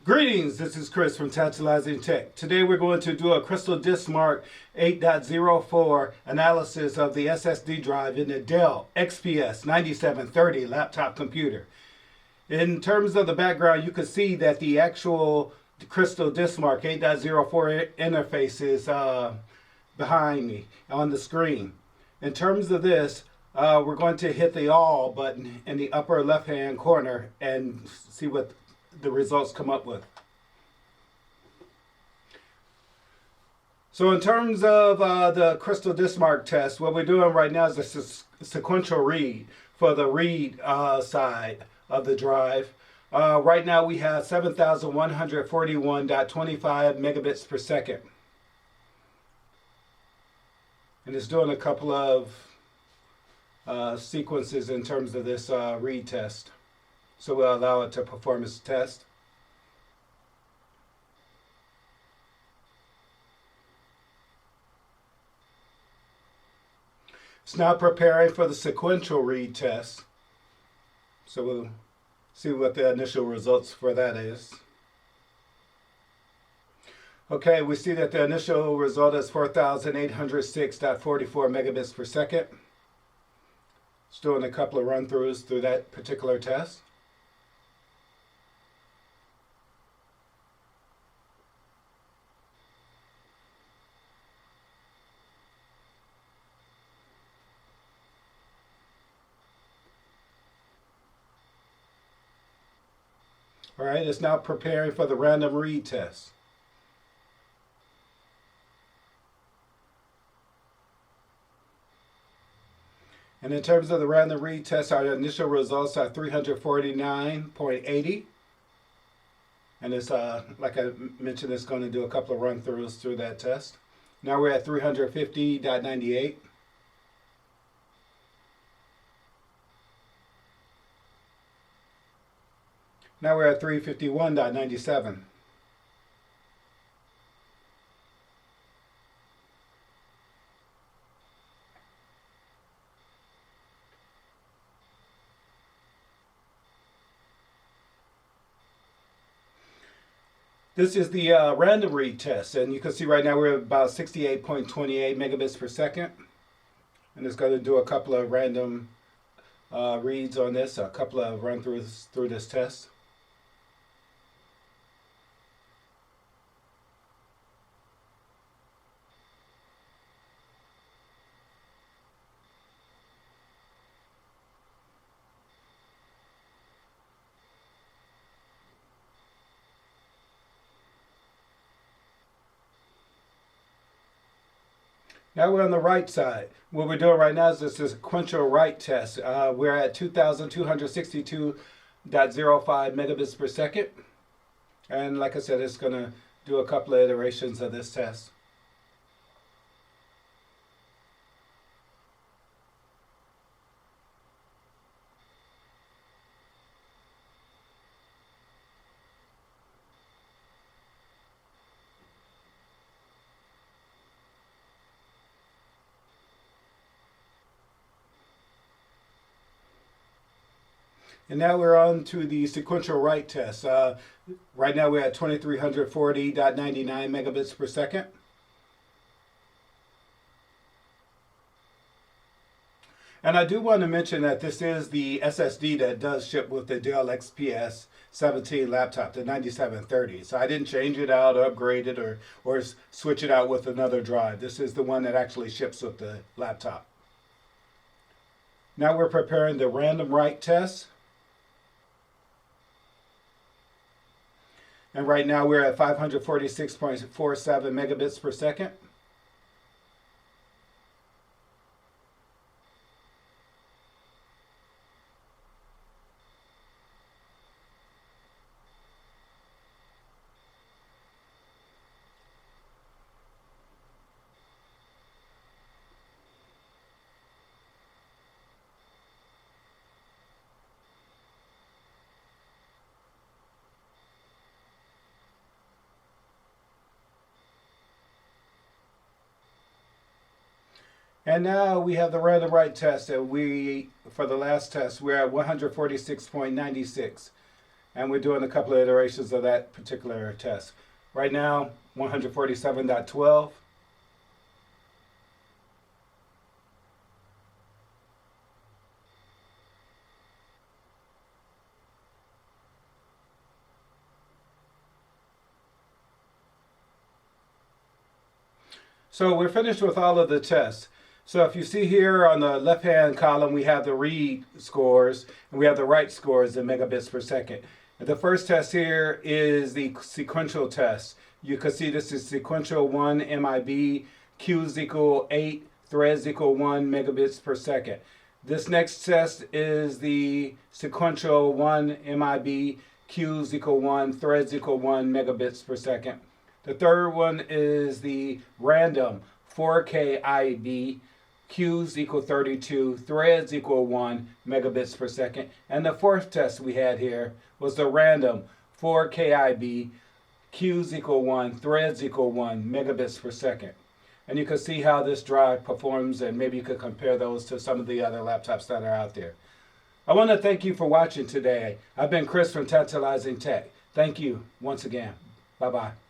Greetings, this is Chris from Tantalizing Tech. Today we're going to do a Crystal Diskmark 8.04 analysis of the SSD drive in the Dell XPS 9730 laptop computer. In terms of the background, you can see that the actual Crystal Diskmark 8.04 interface is behind me on the screen. In terms of this, we're going to hit the All button in the upper left hand corner and see what the results come up with. So in terms of the Crystal Diskmark test, what we're doing right now is a sequential read for the read side of the drive. Right now we have 7,141.25 megabits per second. And it's doing a couple of sequences in terms of this read test. So we'll allow it to perform its test. It's now preparing for the sequential read test. So we'll see what the initial results for that is. Okay, we see that the initial result is 4,806.44 megabits per second. It's doing a couple of run-throughs through that particular test. All right, it's now preparing for the random read test. And in terms of the random read test, our initial results are 349.80. And it's, like I mentioned, it's going to do a couple of run-throughs through that test. Now we're at 350.98. Now we're at 351.97. This is the random read test, and you can see right now we're at about 68.28 megabits per second. And it's going to do a couple of random reads on this, a couple of run-throughs through this test. Now we're on the right side. What we're doing right now is this sequential write test. We're at 2,262.05 megabits per second. And like I said, it's going to do a couple of iterations of this test. And now we're on to the sequential write test. Right now we're at 2,340.99 megabits per second. And I do want to mention that this is the SSD that does ship with the Dell XPS 17 laptop, the 9730. So I didn't change it out, upgrade it, or switch it out with another drive. This is the one that actually ships with the laptop. Now we're preparing the random write test. And right now we're at 546.47 megabits per second. And now we have the random write test, and for the last test, we're at 146.96. and we're doing a couple of iterations of that particular test. Right now, 147.12. So we're finished with all of the tests. So if you see here on the left-hand column, we have the read scores, and we have the write scores in megabits per second. The first test here is the sequential test. You can see this is sequential 1 MIB, queues equal 8, threads equal 1 megabits per second. This next test is the sequential 1 MIB, queues equal 1, threads equal 1 megabits per second. The third one is the random 4K IB, queues equal 32, threads equal 1 megabits per second. And the fourth test we had here was the random 4K IB, queues equal 1, threads equal 1 megabits per second. And you can see how this drive performs, and maybe you could compare those to some of the other laptops that are out there. I want to thank you for watching today. I've been Chris from Tantalizing Tech. Thank you once again. Bye-bye.